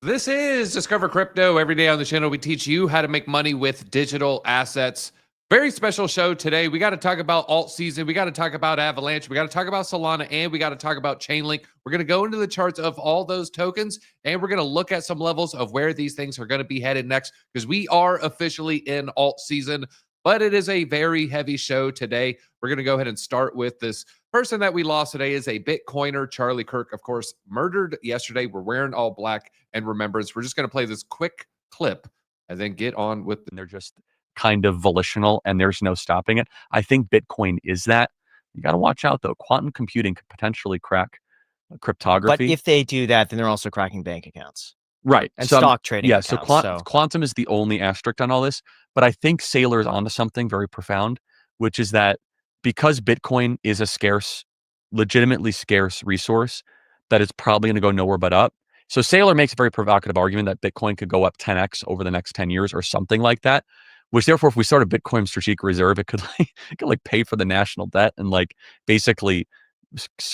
This is Discover Crypto. Every day on the channel, we teach you how to make money with digital assets. Very special show today. We got to talk about alt season. We got to talk about Avalanche. We got to talk about Solana, and we got to talk about Chainlink. We're going to go into the charts of all those tokens, and we're going to look at some levels of where these things are going to be headed next, because we are officially in alt season. But it is a very heavy show today. We're going to go ahead and start with this person that we lost today. Is a Bitcoiner, Charlie Kirk, of course, murdered yesterday. We're wearing all black and remembrance. We're just going to play this quick clip and then get on with and they're just kind of volitional and there's no stopping it. I think Bitcoin is that. You got to watch out though. Quantum computing could potentially crack But cryptography. if they do that, then they're also cracking bank accounts Right. and So stock trading yeah, accounts. So quantum is the only asterisk on all this, but I think Saylor's onto something very profound, which is that because Bitcoin is a scarce, legitimately scarce resource, that it's probably going to go nowhere but up. So Saylor makes a very provocative argument that Bitcoin could go up 10x over the next 10 years or something like that, which therefore, if we start a Bitcoin strategic reserve, it could like pay for the national debt and like basically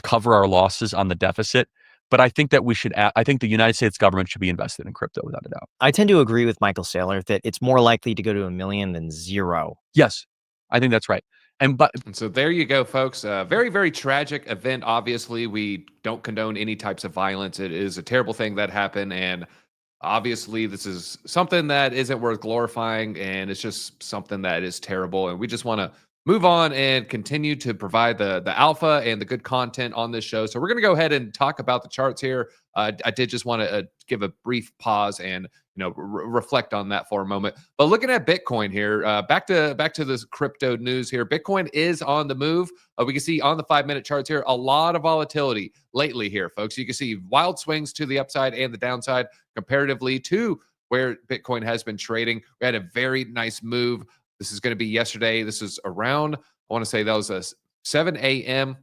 cover our losses on the deficit. But I think that I think the United States government should be invested in crypto without a doubt. I tend to agree with Michael Saylor that it's more likely to go to 1 million than 0. Yes, I think that's right. And so there you go, folks. Very, very tragic event. Obviously, we don't condone any types of violence. It is a terrible thing that happened. And obviously, this is something that isn't worth glorifying. And it's just something that is terrible. And we just want to move on and continue to provide the alpha and the good content on this show. So we're going to go ahead and talk about the charts here. I did just want to give a brief pause and reflect on that for a moment. But looking at Bitcoin here, back to this crypto news here. Bitcoin is on the move. We can see on the 5-minute charts here a lot of volatility lately here, folks. You can see wild swings to the upside and the downside comparatively to where Bitcoin has been trading. We had a very nice move. This is going to be yesterday. This is around, I want to say that was a 7 a.m.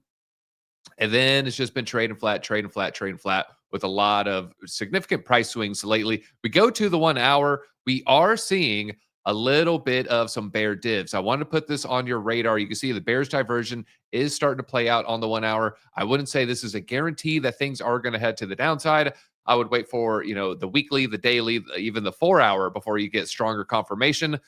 And then it's just been trading flat, trading flat, trading flat with a lot of significant price swings lately. We go to the 1 hour. We are seeing a little bit of some bear divs. I want to put this on your radar. You can see the bearish diversion is starting to play out on the 1 hour. I wouldn't say this is a guarantee that things are going to head to the downside. I would wait for, the weekly, the daily, even the 4 hour before you get stronger confirmation.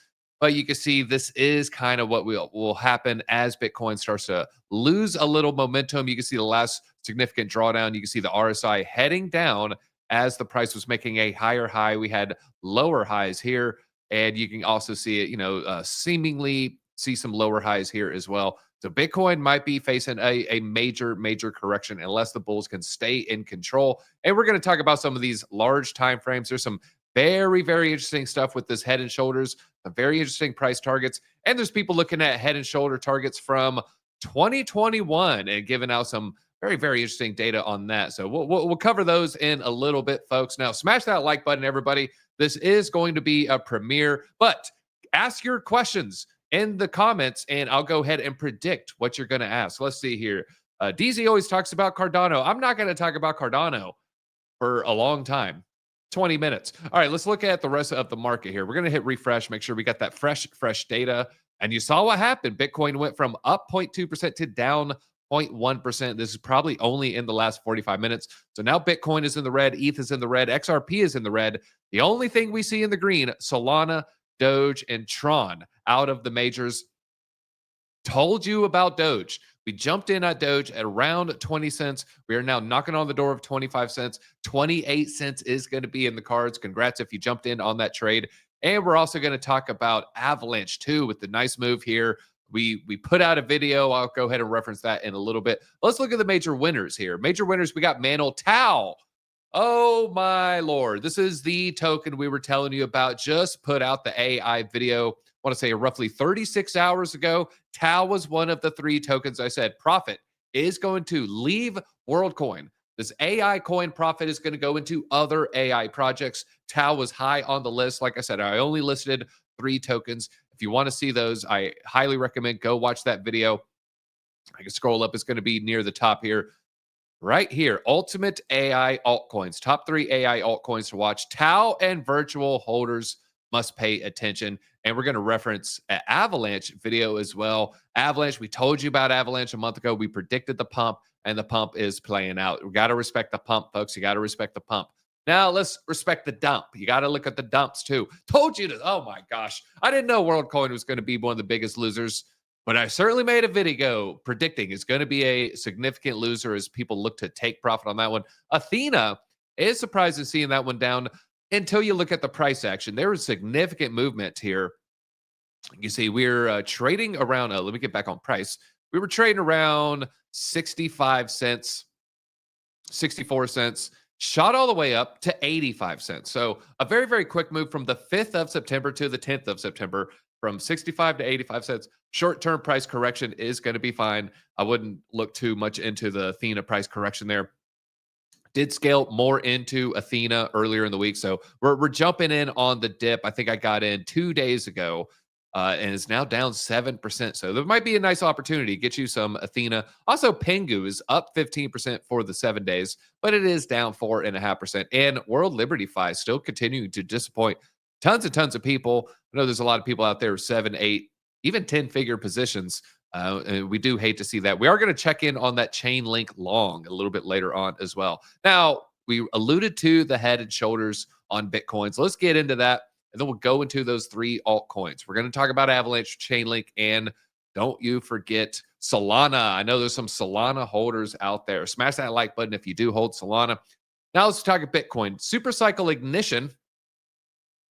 But you can see this is kind of what will happen as Bitcoin starts to lose a little momentum. You can see the last significant drawdown. You can see the RSI heading down as the price was making a higher high. We had lower highs here, and you can also see it, seemingly see some lower highs here as well. So Bitcoin might be facing a major, major correction unless the bulls can stay in control. And we're going to talk about some of these large time frames. There's some very, very interesting stuff with this head and shoulders, very interesting price targets. And there's people looking at head and shoulder targets from 2021 and giving out some very, very interesting data on that. So we'll cover those in a little bit, folks. Now, smash that like button, everybody. This is going to be a premiere, but ask your questions in the comments, and I'll go ahead and predict what you're going to ask. Let's see here. DZ always talks about Cardano. I'm not going to talk about Cardano for a long time. 20 minutes. All right, let's look at the rest of the market here. We're going to hit refresh, make sure we got that fresh data. And you saw what happened. Bitcoin went from up 0.2% to down 0.1%. This is probably only in the last 45 minutes. So now Bitcoin is in the red, ETH is in the red, XRP is in the red. The only thing we see in the green, Solana, Doge, and Tron out of the majors. Told you about Doge. We jumped in at Doge at around 20 cents. We are now knocking on the door of 25 cents. 28 cents is going to be in the cards. Congrats if you jumped in on that trade. And we're also going to talk about Avalanche too with the nice move here. We put out a video. I'll go ahead and reference that in a little bit. Let's look at the major winners here. Major winners, we got Mantle Tau. Oh my Lord. This is the token we were telling you about. Just put out the AI video. I want to say roughly 36 hours ago. Tau was one of the 3 tokens I said profit is going to leave WorldCoin. This AI coin profit is going to go into other AI projects. Tau was high on the list. Like I said, I only listed 3 tokens. If you want to see those, I highly recommend go watch that video. I can scroll up. It's going to be near the top here. Right here, ultimate AI altcoins, top 3 AI altcoins to watch. Tau and virtual holders must pay attention. And we're going to reference an Avalanche video as well. Avalanche, we told you about Avalanche a month ago. We predicted the pump, and the pump is playing out. We got to respect the pump, folks. You got to respect the pump. Now let's respect the dump. You got to look at the dumps too. Told you to, oh my gosh. I didn't know WorldCoin was going to be one of the biggest losers, but I certainly made a video predicting it's going to be a significant loser as people look to take profit on that one. Athena is surprised to seeing that one down until you look at the price action. There was significant movement here. You see, we're trading around, let me get back on price. We were trading around 65 cents, 64 cents, shot all the way up to 85 cents. So a very, very quick move from the 5th of September to the 10th of September from 65 to 85 cents. Short-term price correction is going to be fine. I wouldn't look too much into the Athena price correction there. Did scale more into Athena earlier in the week. So we're jumping in on the dip. I think I got in 2 days ago. And it's now down 7%. So there might be a nice opportunity to get you some Athena. Also, Pengu is up 15% for the 7 days, but it is down 4.5%. And World Liberty Fi still continuing to disappoint tons and tons of people. I know there's a lot of people out there with 7, 8, even 10-figure positions. And we do hate to see that. We are going to check in on that Chainlink long a little bit later on as well. Now, we alluded to the head and shoulders on Bitcoin. So let's get into that. And then we'll go into those 3 altcoins. We're going to talk about Avalanche, Chainlink, and don't you forget Solana. I know there's some Solana holders out there. Smash that like button if you do hold Solana. Now let's talk about Bitcoin. Super Cycle Ignition.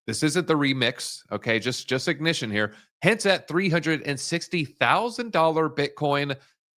This isn't the remix, okay? Just ignition here. Hence at $360,000 Bitcoin.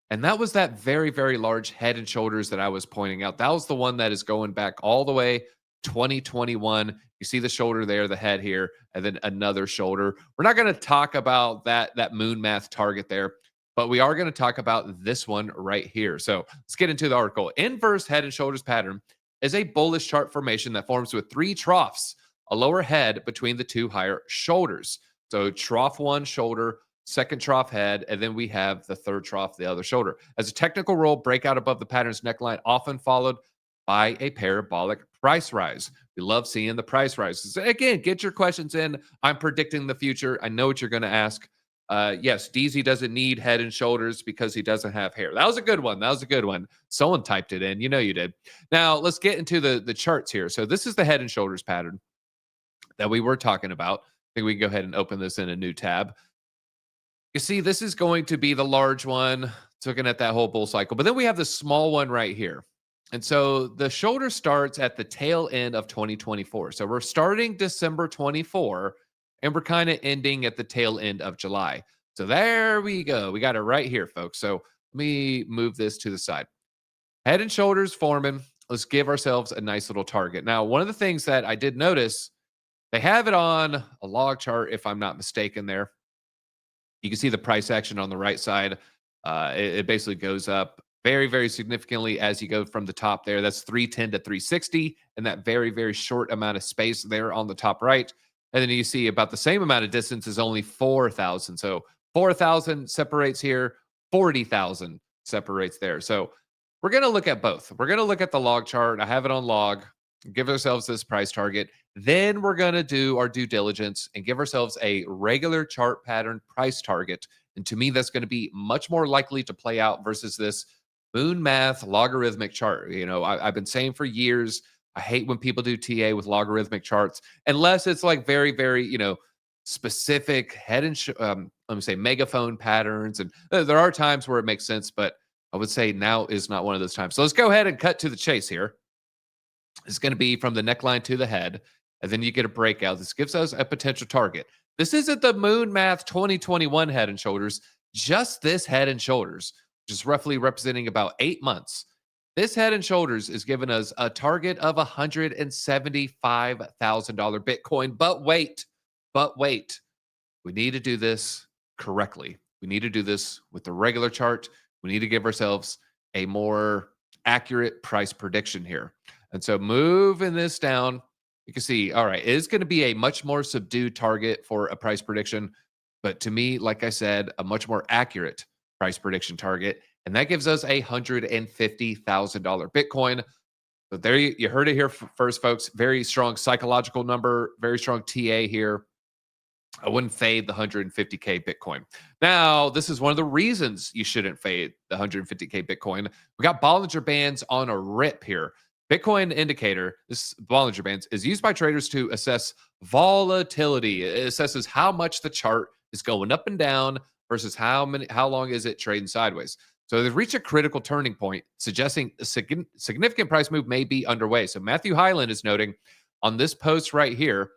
And that was that very, very large head and shoulders that I was pointing out. That was the one that is going back all the way 2021. You see the shoulder there, the head here, and then another shoulder. We're not going to talk about that moon math target there, but we are going to talk about this one right here. So let's get into the article. Inverse head and shoulders pattern is a bullish chart formation that forms with 3 troughs, a lower head between the 2 higher shoulders. So trough 1 shoulder, second trough head, and then we have the third trough, the other shoulder. As a technical rule, breakout above the pattern's neckline, often followed by a parabolic price rise. We love seeing the price rises. Again, get your questions in. I'm predicting the future. I know what you're going to ask. Yes, DZ doesn't need head and shoulders because he doesn't have hair. That was a good one. That was a good one. Someone typed it in. You know you did. Now, let's get into the charts here. So this is the head and shoulders pattern that we were talking about. I think we can go ahead and open this in a new tab. You see, this is going to be the large one. It's looking at that whole bull cycle. But then we have the small one right here. And so the shoulder starts at the tail end of 2024. So we're starting December 24, and we're kind of ending at the tail end of July. So there we go. We got it right here, folks. So let me move this to the side. Head and shoulders forming. Let's give ourselves a nice little target. Now, one of the things that I did notice, they have it on a log chart, if I'm not mistaken there. You can see the price action on the right side. It basically goes up very, very significantly as you go from the top there. That's 310 to 360, and that very, very short amount of space there on the top right. And then you see about the same amount of distance is only 4,000. So 4,000 separates here, 40,000 separates there. So we're going to look at both. We're going to look at the log chart. I have it on log. Give ourselves this price target. Then we're going to do our due diligence and give ourselves a regular chart pattern price target. And to me, that's going to be much more likely to play out versus this moon math logarithmic chart. You know, I've been saying for years, I hate when people do TA with logarithmic charts, unless it's like very, very, specific head and let me say megaphone patterns. And there are times where it makes sense, but I would say now is not one of those times. So let's go ahead and cut to the chase here. It's going to be from the neckline to the head, and then you get a breakout. This gives us a potential target. This isn't the moon math 2021 head and shoulders, just this head and shoulders, which is roughly representing about 8 months. This head and shoulders is giving us a target of $175,000 Bitcoin. But wait, we need to do this correctly. We need to do this with the regular chart. We need to give ourselves a more accurate price prediction here. And so moving this down, you can see, all right, it is going to be a much more subdued target for a price prediction. But to me, like I said, a much more accurate price prediction target. And that gives us a $150,000 Bitcoin. So there you heard it here first, folks. Very strong psychological number, very strong TA here. I wouldn't fade the 150K Bitcoin. Now, this is one of the reasons you shouldn't fade the 150K Bitcoin. We got Bollinger Bands on a rip here. Bitcoin indicator, this Bollinger Bands, is used by traders to assess volatility. It assesses how much the chart is going up and down versus how long is it trading sideways. So they've reached a critical turning point, suggesting a significant price move may be underway. So Matthew Hyland is noting on this post right here,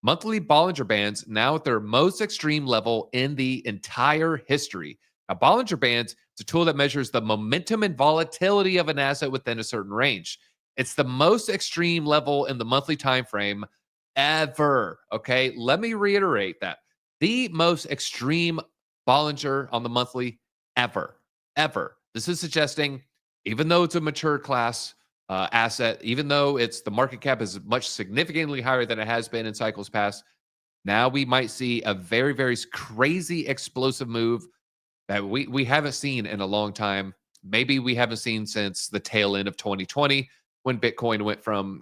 monthly Bollinger Bands now at their most extreme level in the entire history. Now, Bollinger Bands is a tool that measures the momentum and volatility of an asset within a certain range. It's the most extreme level in the monthly time frame ever. Okay, let me reiterate that. The most extreme Bollinger on the monthly ever. This is suggesting, even though it's a mature class asset, even though it's the market cap is much significantly higher than it has been in cycles past, now we might see a very, very crazy explosive move that we haven't seen in a long time. Maybe we haven't seen since the tail end of 2020 when Bitcoin went from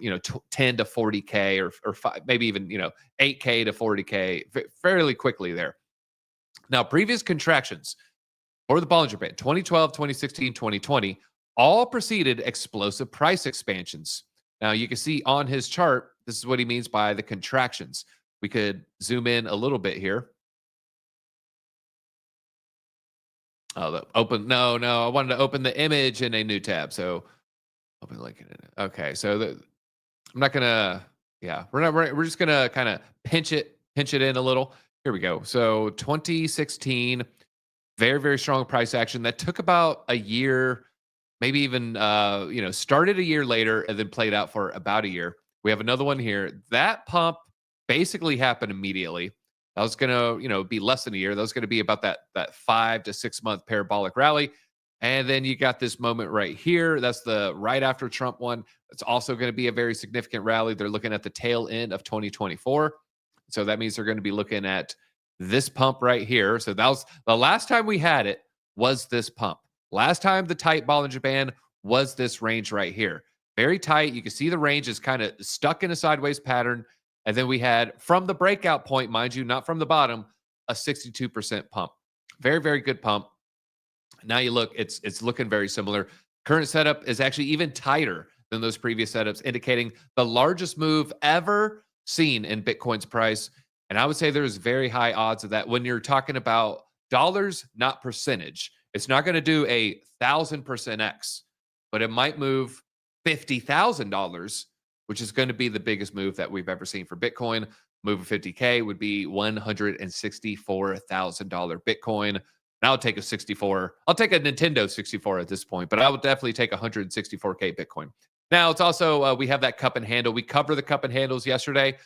10 to 40K or maybe even 8K to 40K fairly quickly there. Now, previous contractions for the Bollinger Band, 2012, 2016, 2020, all preceded explosive price expansions. Now, you can see on his chart, this is what he means by the contractions. We could zoom in a little bit here. Oh, open. No, I wanted to open the image in a new tab. So open link in it. Okay, so I'm not gonna. Yeah, we're just gonna kind of pinch it in a little. Here we go. So 2016, very, very strong price action that took about a year, maybe even started a year later and then played out for about a year. We have another one here. That pump basically happened immediately. That was gonna be less than a year. That was gonna be about that 5 to 6 month parabolic rally. And then you got this moment right here. That's the right after Trump one. It's also going to be a very significant rally. They're looking at the tail end of 2024. So that means they're going to be looking at this pump right here. So that was the last time we had it was this pump. Last time the tight Bollinger Band was this range right here. Very tight. You can see the range is kind of stuck in a sideways pattern. And then we had from the breakout point, mind you, not from the bottom, a 62% pump. Very, very good pump. Now you look, it's looking very similar. Current setup is actually even tighter than those previous setups, indicating the largest move ever seen in Bitcoin's price. And I would say there's very high odds of that when you're talking about dollars, not percentage. It's not going to do 1,000% X, but it might move $50,000, which is going to be the biggest move that we've ever seen for Bitcoin. Move of 50K would be $164,000 Bitcoin. And I'll take a 64. I'll take a Nintendo 64 at this point, but I would definitely take 164K Bitcoin. Now, it's also, we have that cup and handle. We covered the cup and handles yesterday.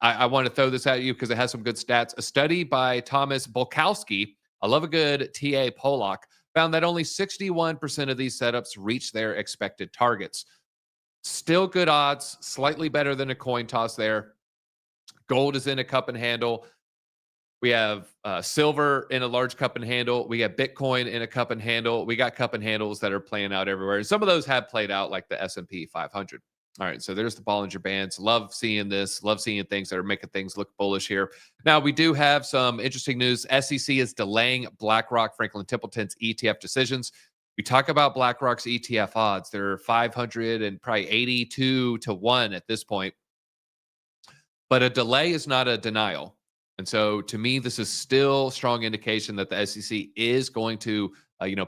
I want to throw this at you because it has some good stats. A study by Thomas Bolkowski, I love a good TA Pollock, found that only 61% of these setups reach their expected targets. Still good odds, slightly better than a coin toss there. Gold is in a cup and handle. We have silver in a large cup and handle. We have Bitcoin in a cup and handle. We got cup and handles that are playing out everywhere. And some of those have played out like the S&P 500. All right, so there's the Bollinger Bands. Love seeing this. Love seeing things that are making things look bullish here. Now, we do have some interesting news. SEC is delaying BlackRock, Franklin Templeton's ETF decisions. We talk about BlackRock's ETF odds. They're 500 and probably 82 to 1 at this point. But a delay is not a denial. And so to me, this is still strong indication that the SEC is going to,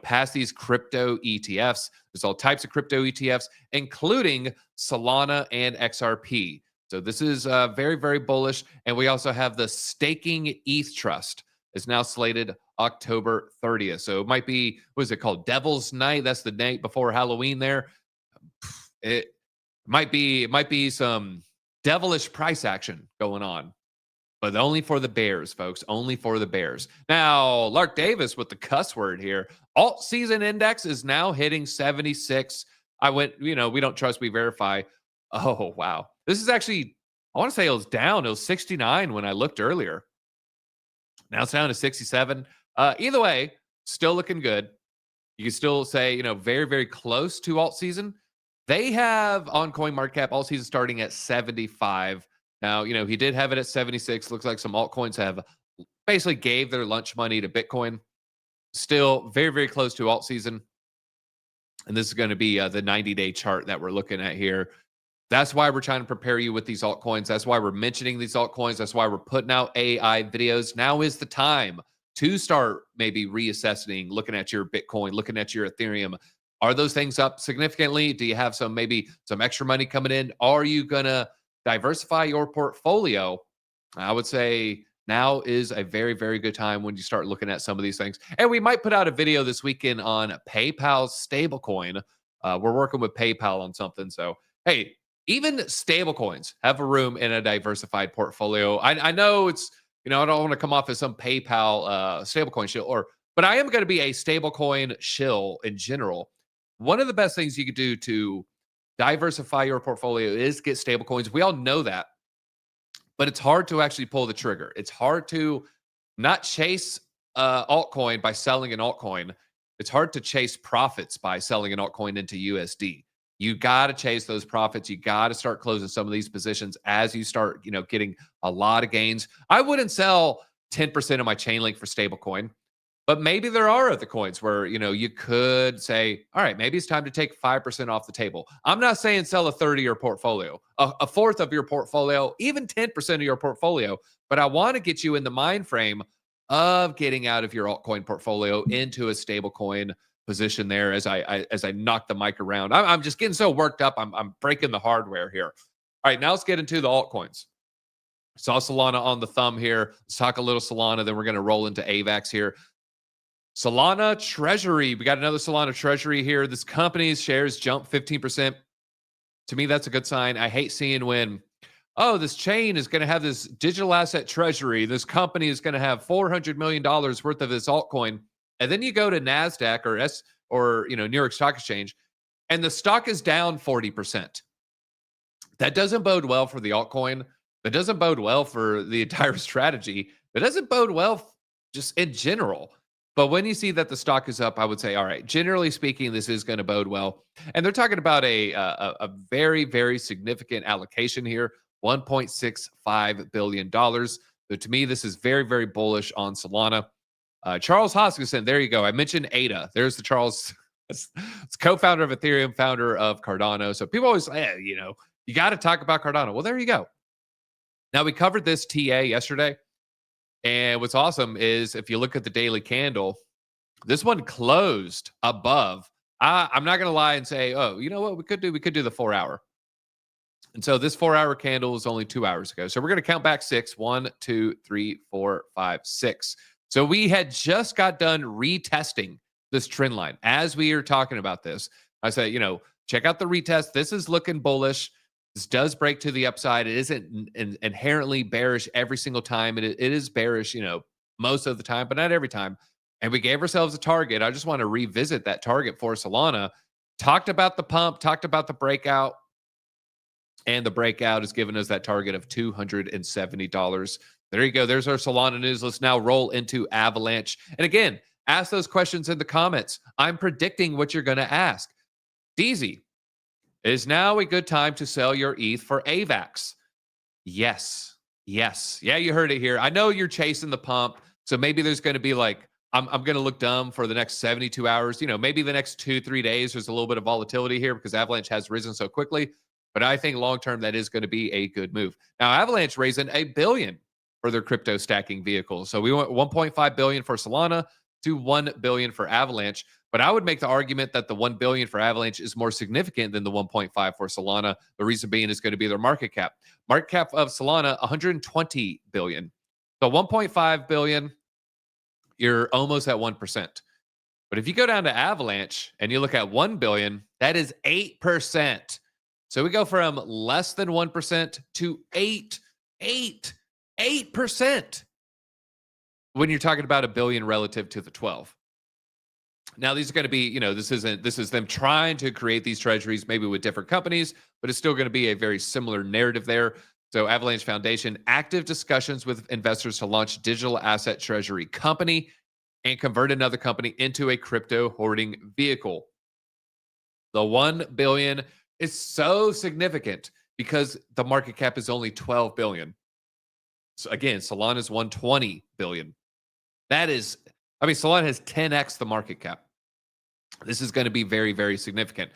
pass these crypto ETFs. There's all types of crypto ETFs, including Solana and XRP. So this is very, very bullish. And we also have the staking ETH Trust is now slated October 30th. So it might be, what is it called? Devil's Night. That's the night before Halloween there. It might be some devilish price action going on. But only for the bears, folks. Only for the bears. Now, Lark Davis with the cuss word here. Alt season index is now hitting 76. I went, we don't trust, we verify. Oh, wow. This is actually, I want to say it was down. It was 69 when I looked earlier. Now it's down to 67. Either way, still looking good. You can still say, very, very close to alt season. They have on CoinMarketCap alt season starting at 75. Now, he did have it at 76. Looks like some altcoins have basically gave their lunch money to Bitcoin. Still very, very close to alt season. And this is going to be the 90-day chart that we're looking at here. That's why we're trying to prepare you with these altcoins. That's why we're mentioning these altcoins. That's why we're putting out AI videos. Now is the time to start maybe reassessing, looking at your Bitcoin, looking at your Ethereum. Are those things up significantly? Do you have maybe some extra money coming in? Are you going to diversify your portfolio? I would say now is a very, very good time when you start looking at some of these things. And we might put out a video this weekend on PayPal's stablecoin. We're working with PayPal on something. So, hey, even stablecoins have a room in a diversified portfolio. I know it's, I don't want to come off as some PayPal stablecoin shill, but I am going to be a stablecoin shill in general. One of the best things you could do to diversify your portfolio is get stablecoins. We all know that, but it's hard to actually pull the trigger. It's hard to not chase altcoin by selling an altcoin. It's hard to chase profits by selling an altcoin into USD. You got to chase those profits. You got to start closing some of these positions as you start, getting a lot of gains. I wouldn't sell 10% of my Chainlink for stablecoin, but maybe there are other coins where, you could say, all right, maybe it's time to take 5% off the table. I'm not saying sell a third of your portfolio, a fourth of your portfolio, even 10% of your portfolio, but I want to get you in the mind frame of getting out of your altcoin portfolio into a stablecoin position there as I knock the mic around. I'm just getting so worked up. I'm breaking the hardware here. All right, now let's get into the altcoins. Saw Solana on the thumb here. Let's talk a little Solana, then we're going to roll into AVAX here. Solana Treasury. We got another Solana Treasury here. This company's shares jump 15%. To me, that's a good sign. I hate seeing when, this chain is going to have this digital asset treasury. This company is going to have $400 million worth of this altcoin. And then you go to NASDAQ or New York Stock Exchange, and the stock is down 40%. That doesn't bode well for the altcoin. That doesn't bode well for the entire strategy. That doesn't bode well just in general. But when you see that the stock is up, I would say, all right, generally speaking, this is going to bode well. And they're talking about a very, very significant allocation here, $1.65 billion. So to me, this is very, very bullish on Solana. Charles Hoskinson, there you go. I mentioned ADA. There's the Charles. It's co-founder of Ethereum, founder of Cardano. So people always say, you got to talk about Cardano. Well, there you go. Now, we covered this TA yesterday. And what's awesome is if you look at the daily candle, this one closed above. I'm not going to lie and say, oh, you know what we could do? We could do the 4-hour. And so this 4-hour candle was only 2 hours ago. So we're going to count back 6. 1, 2, 3, 4, 5, 6. So we had just got done retesting this trend line. As we are talking about this, I said, check out the retest. This is looking bullish. This does break to the upside. It isn't inherently bearish every single time. It is bearish, most of the time, but not every time. And we gave ourselves a target. I just want to revisit that target for Solana. Talked about the pump, talked about the breakout. And the breakout has given us that target of $270. There you go. There's our Solana news. Let's now roll into Avalanche. And again, ask those questions in the comments. I'm predicting what you're going to ask. DZ, is now a good time to sell your ETH for AVAX? Yes. Yes. Yeah, you heard it here. I know you're chasing the pump. So maybe there's going to be I'm going to look dumb for the next 72 hours. Maybe the next 2-3 days, there's a little bit of volatility here because Avalanche has risen so quickly. But I think long-term, that is going to be a good move. Now, Avalanche raising $1 billion for their crypto stacking vehicles. So we went $1.5 billion for Solana to $1 billion for Avalanche. But I would make the argument that the $1 billion for Avalanche is more significant than the 1.5 for Solana. The reason being is going to be their market cap. Market cap of Solana, $120 billion. So $1.5 billion, you're almost at 1%. But if you go down to Avalanche and you look at $1 billion, that is 8%. So we go from less than 1% to 8% when you're talking about $1 billion relative to the 12. Now, these are going to be, this is them trying to create these treasuries, maybe with different companies, but it's still going to be a very similar narrative there. So Avalanche Foundation, active discussions with investors to launch digital asset treasury company and convert another company into a crypto hoarding vehicle. The $1 billion is so significant because the market cap is only $12 billion. So again, Solana is $120 billion. Solana has 10x the market cap. This is going to be very, very significant.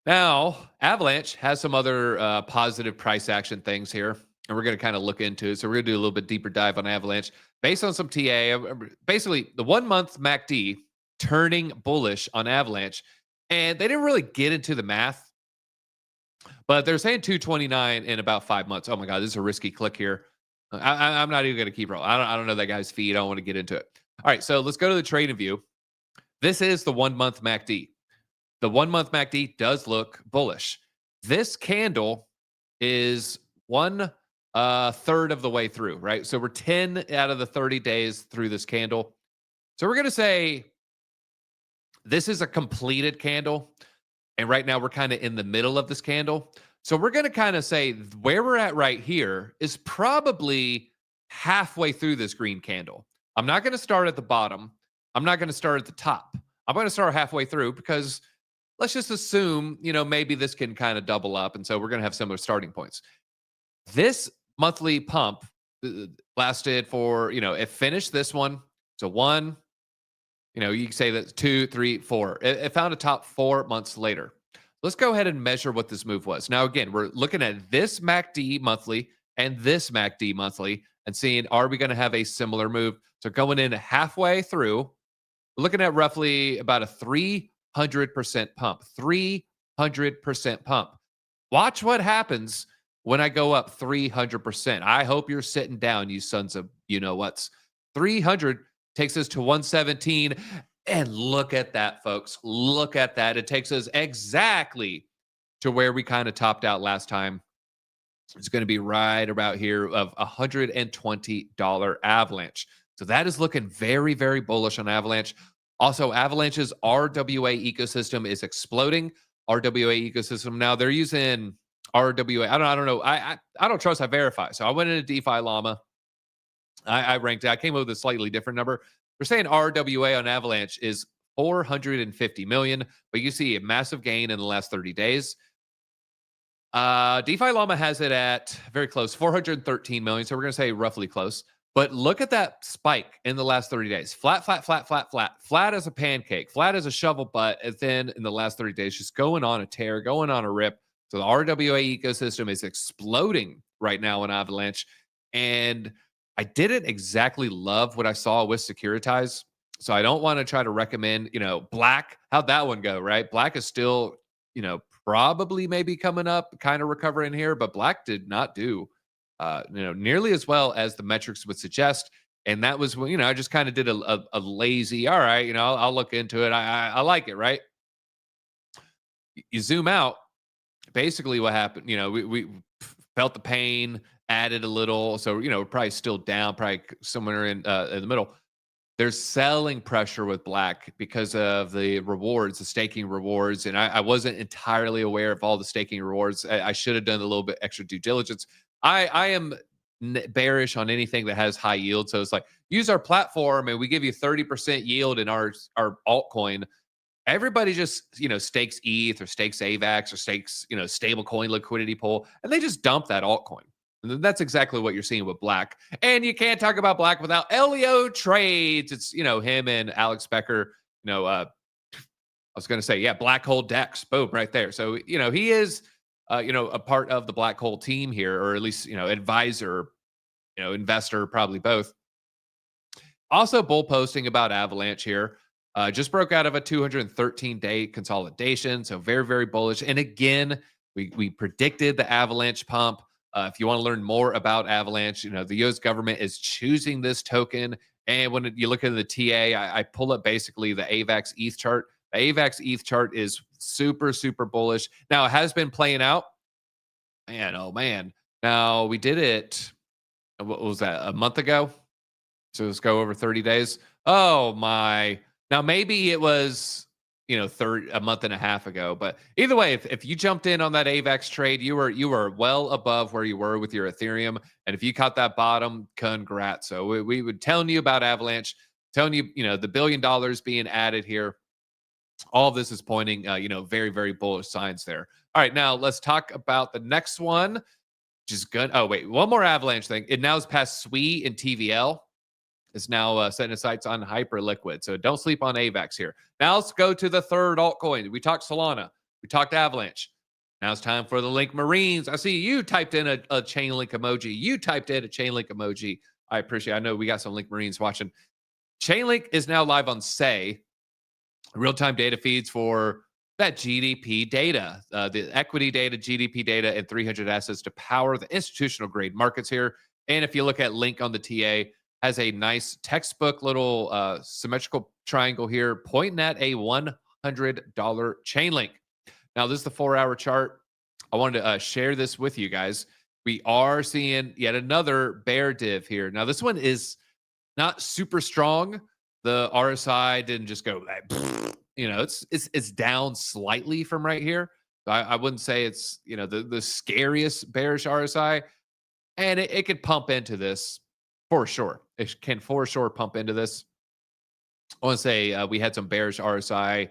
Now, Avalanche has some other positive price action things here, and we're going to kind of look into it. So we're going to do a little bit deeper dive on Avalanche based on some TA. Basically, the 1 month MACD turning bullish on Avalanche, and they didn't really get into the math, but they're saying 229 in about 5 months. Oh my God, this is a risky click here. I'm not even going to keep rolling. I don't know that guy's feed. I don't want to get into it. All right, so let's go to the trading view. This is the 1 month MACD. The 1 month MACD does look bullish. This candle is one third of the way through, right? So we're 10 out of the 30 days through this candle. So we're going to say this is a completed candle. And right now we're kind of in the middle of this candle. So we're going to kind of say where we're at right here is probably halfway through this green candle. I'm not going to start at the bottom. I'm not going to start at the top. I'm going to start halfway through because let's just assume, maybe this can kind of double up. And so we're going to have similar starting points. This monthly pump lasted for, it finished this one. So one, you can say that's 2, 3, 4. It found a top 4 months later. Let's go ahead and measure what this move was. Now, again, we're looking at this MACD monthly and this MACD monthly and seeing, are we going to have a similar move? So going in halfway through, we're looking at roughly about a 300% pump, 300% pump. Watch what happens when I go up 300%. I hope you're sitting down, you sons of you-know-whats. 300 takes us to 117. And look at that, folks. Look at that. It takes us exactly to where we kind of topped out last time. It's going to be right about here of $120 Avalanche. So that is looking very, very bullish on Avalanche. Also, Avalanche's RWA ecosystem is exploding. RWA ecosystem. Now they're using RWA. I don't know. I don't trust. I verify. So I went into DeFi Llama. I ranked it. I came up with a slightly different number. We're saying RWA on Avalanche is 450 million, but you see a massive gain in the last 30 days. DeFi Llama has it at very close, 413 million. So we're going to say roughly close. But look at that spike in the last 30 days. Flat, flat, flat, flat, flat. Flat as a pancake. Flat as a shovel butt. And then in the last 30 days, just going on a tear, going on a rip. So the RWA ecosystem is exploding right now in Avalanche. And I didn't exactly love what I saw with Securitize. So I don't want to try to recommend, Black. How'd that one go, right? Black is still, probably maybe coming up, kind of recovering here, but Black did not do, nearly as well as the metrics would suggest. And that was when, I just kind of did a lazy, all right, I'll look into it. I like it, right? You zoom out, basically what happened, we felt the pain, added a little. So, probably still down, probably somewhere in the middle. There's selling pressure with Black because of the rewards, the staking rewards. And I wasn't entirely aware of all the staking rewards. I should have done a little bit extra due diligence. I am bearish on anything that has high yield. So it's like, use our platform and we give you 30% yield in our altcoin. Everybody just, stakes ETH or stakes AVAX or stakes, stable coin liquidity pool, and they just dump that altcoin. And that's exactly what you're seeing with Black. And you can't talk about Black without Elio Trades. It's, him and Alex Becker, I was going to say, yeah, Black Hole Dex, boom, right there. So, he is, a part of the Black Hole team here, or at least, advisor, investor, probably both. Also bull posting about Avalanche here. Just broke out of a 213-day consolidation. So very, very bullish. And again, we predicted the Avalanche pump. If you want to learn more about Avalanche, the U.S. government is choosing this token. And when you look at the TA, I pull up basically the AVAX ETH chart. The AVAX ETH chart is super, super bullish. Now, it has been playing out. Man, oh, man. Now, we did it, what was that, a month ago? So let's go over 30 days. Oh, my. Now, maybe it was, a month and a half ago. But either way, if you jumped in on that AVAX trade, you were well above where you were with your Ethereum. And if you caught that bottom, congrats. So we would telling you about Avalanche, telling you, the $1 billion being added here. All of this is pointing, very, very bullish signs there. All right, now let's talk about the next one, which is good. Oh, wait, one more Avalanche thing. It now is past SWE and TVL. is now setting its sights on Hyperliquid. So don't sleep on AVAX here. Now let's go to the third altcoin. We talked Solana. We talked Avalanche. Now it's time for the Link Marines. I see you typed in a Chainlink emoji. You typed in a Chainlink emoji. I appreciate it. I know we got some Link Marines watching. Chainlink is now live on Say, real-time data feeds for that GDP data, the equity data, GDP data, and 300 assets to power the institutional grade markets here. And if you look at Link on the TA, has a nice textbook little symmetrical triangle here pointing at a $100 Chainlink. Now, this is the 4-hour chart. I wanted to share this with you guys. We are seeing yet another bear div here. Now, this one is not super strong. The RSI didn't just go like, it's down slightly from right here. I wouldn't say it's, the scariest bearish RSI. And it could pump into this for sure. It can for sure pump into this. I want to say we had some bearish RSI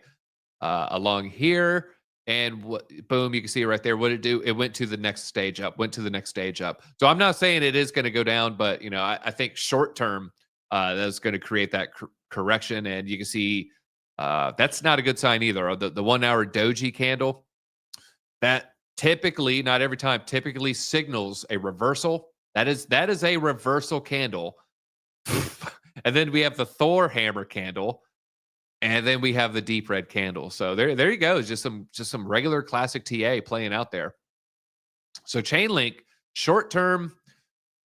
along here. And boom, you can see it right there. What did it do? It went to the next stage up, So I'm not saying it is going to go down, but, I think short term, that's going to create that correction. And you can see that's not a good sign either. The 1-hour doji candle, that typically, not every time, typically signals a reversal. That is a reversal candle. And then we have the Thor hammer candle. And then we have the deep red candle. So there you go. It's just some regular classic TA playing out there. So Chainlink, short term,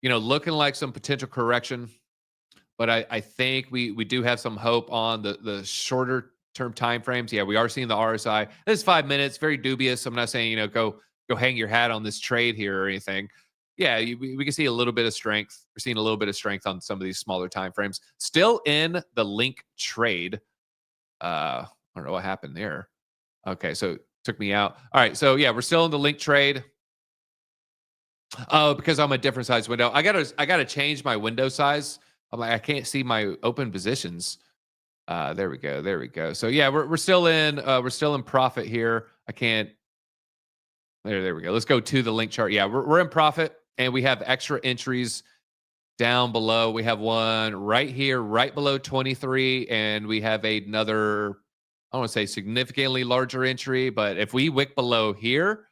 looking like some potential correction. But I think we do have some hope on the shorter term time frames. Yeah, we are seeing the RSI. This is 5 minutes, very dubious. I'm not saying, go hang your hat on this trade here or anything. Yeah, we can see a little bit of strength. We're seeing a little bit of strength on some of these smaller time frames. Still in the Link trade. I don't know what happened there. Okay, so it took me out. All right, so yeah, we're still in the Link trade. Oh, because I'm a different size window. I gotta change my window size. I'm like, I can't see my open positions. There we go. So yeah, we're still in profit here. I can't. There we go. Let's go to the Link chart. Yeah, we're in profit, and we have extra entries down below. We have one right here, right below 23, and we have another, I don't want to say significantly larger entry, but if we wick below here,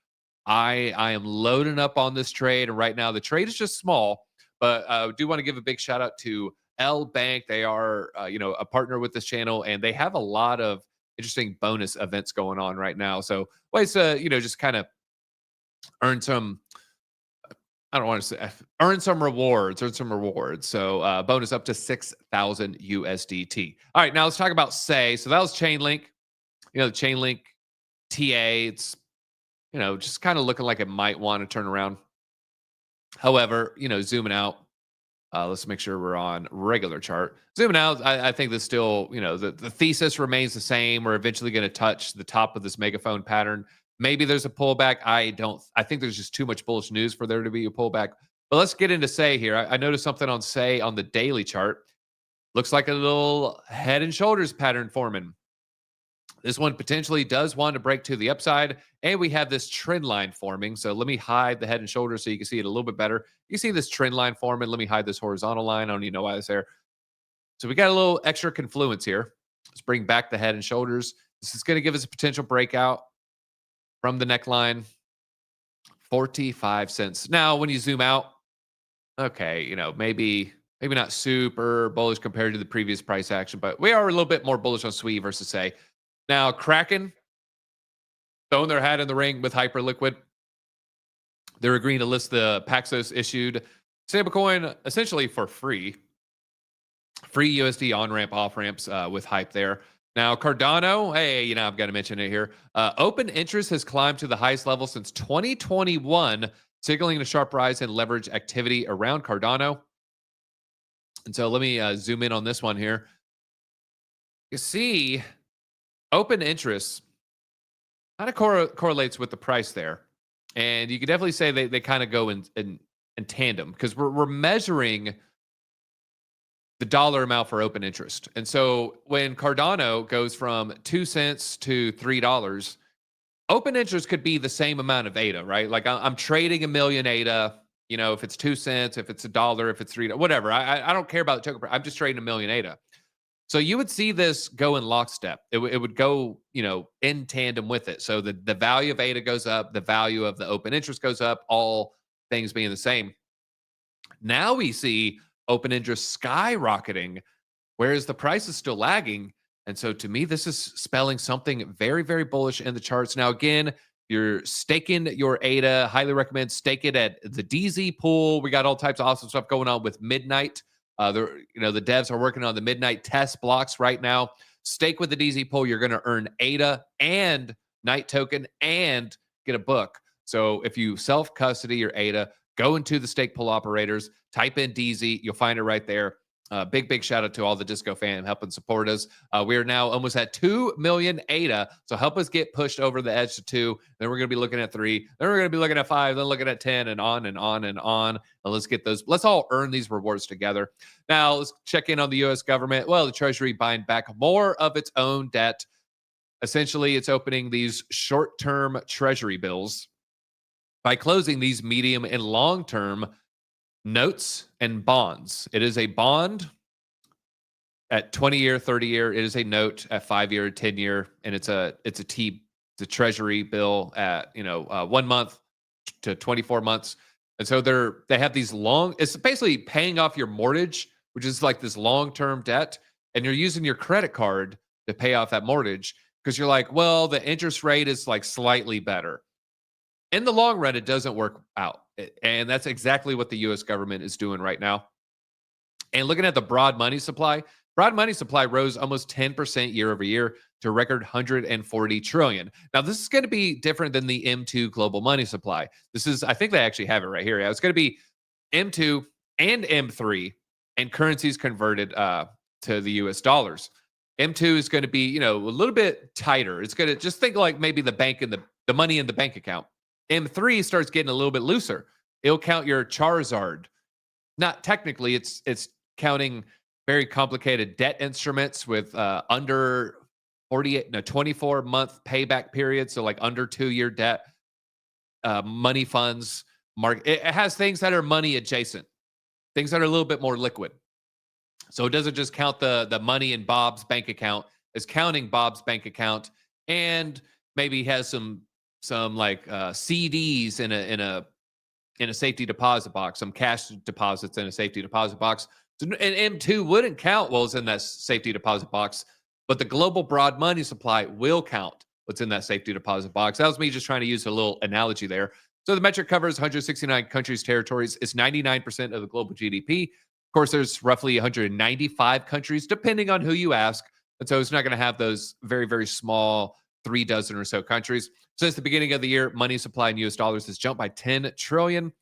I am loading up on this trade. And right now the trade is just small, but I do want to give a big shout out to L Bank. They are, a partner with this channel, and they have a lot of interesting bonus events going on right now. So ways to, just kind of earn some, I don't want to say earn some rewards. So bonus up to 6,000 USDT. All right, now let's talk about Say. So that was Chainlink. The Chainlink TA. It's just kind of looking like it might want to turn around. However, zooming out. Let's make sure we're on regular chart. Zooming out, I think this still, the thesis remains the same. We're eventually going to touch the top of this megaphone pattern. Maybe there's a pullback. I think there's just too much bullish news for there to be a pullback. But let's get into Say here. I noticed something on Say on the daily chart. Looks like a little head and shoulders pattern forming. This one potentially does want to break to the upside. And we have this trend line forming. So let me hide the head and shoulders so you can see it a little bit better. You see this trend line forming. Let me hide this horizontal line. I don't even know why it's there. So we got a little extra confluence here. Let's bring back the head and shoulders. This is going to give us a potential breakout from the neckline, 45 cents. Now, when you zoom out, okay, maybe not super bullish compared to the previous price action, but we are a little bit more bullish on SWE versus Say. Now, Kraken throwing their hat in the ring with Hyperliquid. They're agreeing to list the Paxos issued stablecoin essentially for free. Free USD on-ramp, off-ramps with Hype there. Now, Cardano, hey, I've got to mention it here. Open interest has climbed to the highest level since 2021, signaling a sharp rise in leverage activity around Cardano. And so let me zoom in on this one here. You see, open interest kind of correlates with the price there. And you can definitely say they kind of go in tandem because we're measuring the dollar amount for open interest. And so when Cardano goes from 2 cents to $3, open interest could be the same amount of ADA, right? Like I'm trading 1 million ADA. You know, if it's 2 cents, if it's $1, if it's $3, whatever. I don't care about the token. I'm just trading a million ADA. So you would see this go in lockstep. It would go, you know, in tandem with it. So the value of ADA goes up, the value of the open interest goes up, all things being the same. Now we see open interest skyrocketing, whereas the price is still lagging. And so to me, this is spelling something very, very bullish in the charts. Now, again, you're staking your ADA. Highly recommend stake it at the DZ pool. We got all types of awesome stuff going on with Midnight. The devs are working on the Midnight test blocks right now. Stake with the DZ pool. You're going to earn ADA and Night token and get a book. So if you self custody your ADA, go into the stake pool operators, type in DZ, you'll find it right there. Big shout out to all the Disco fam helping support us. We are now almost at 2 million ADA. So help us get pushed over the edge to 2. Then we're going to be looking at 3. Then we're going to be looking at 5. Then looking at 10 and on and on and on. And let's get those. Let's all earn these rewards together. Now let's check in on the U.S. government. Well, the Treasury buying back more of its own debt. Essentially, it's opening these short-term Treasury bills by closing these medium and long-term notes and bonds. It is a bond at 20-year, 30-year. It is a note at 5-year, 10-year, and it's a Treasury bill at 1 month to 24 months. And so they have these long. It's basically paying off your mortgage, which is like this long-term debt, and you're using your credit card to pay off that mortgage because you're like, well, the interest rate is like slightly better. In the long run, it doesn't work out. And that's exactly what the U.S. government is doing right now. And looking at the broad money supply rose almost 10% year over year to a record 140 trillion. Now, this is going to be different than the M2 global money supply. This is, I think they actually have it right here. Yeah, it's going to be M2 and M3 and currencies converted to the U.S. dollars. M2 is going to be, a little bit tighter. It's going to just think like maybe the bank and the money in the bank account. M3 starts getting a little bit looser. It'll count your Charizard. Not technically, it's counting very complicated debt instruments with under 24-month payback period. So like under 2-year debt, money funds. It has things that are money adjacent, things that are a little bit more liquid. So it doesn't just count the money in Bob's bank account. It's counting Bob's bank account and maybe has some like CDs in a safety deposit box, some cash deposits in a safety deposit box. And M2 wouldn't count what's in that safety deposit box, but the global broad money supply will count what's in that safety deposit box. That was me just trying to use a little analogy there. So the metric covers 169 countries, territories. It's 99% of the global GDP. Of course, there's roughly 195 countries, depending on who you ask. And so it's not going to have those very, very small 3 dozen or so countries. Since the beginning of the year, money supply in US dollars has jumped by 10 trillion.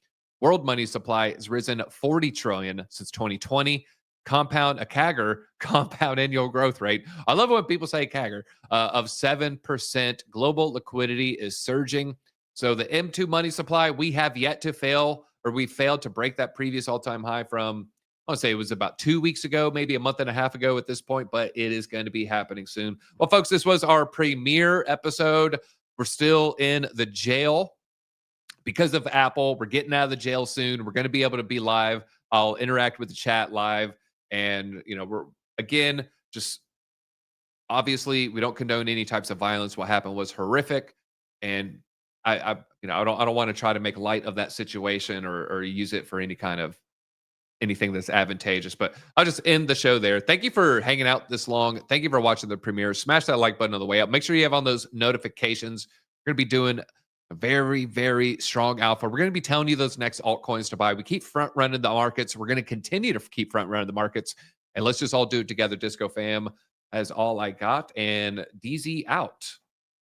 World money supply has risen 40 trillion since 2020. CAGR, compound annual growth rate. I love when people say CAGR of 7%. Global liquidity is surging. So the M2 money supply, we have yet to fail, or we failed to break that previous all-time high from, I want to say it was about 2 weeks ago, maybe a month and a half ago at this point, but it is going to be happening soon. Well, folks, this was our premiere episode. We're still in the jail because of Apple. We're getting out of the jail soon. We're going to be able to be live. I'll interact with the chat live. And, we're, again, just obviously we don't condone any types of violence. What happened was horrific. And I don't want to try to make light of that situation or use it for any kind of anything that's advantageous, but I'll just end the show there. Thank you for hanging out this long. Thank you for watching the premiere. Smash that like button on the way up. Make sure you have on those notifications. We're going to be doing a very, very strong alpha. We're going to be telling you those next altcoins to buy. We keep front running the markets. We're going to continue to keep front running the markets, and let's just all do it together. Disco fam, as all I got, and DZ out.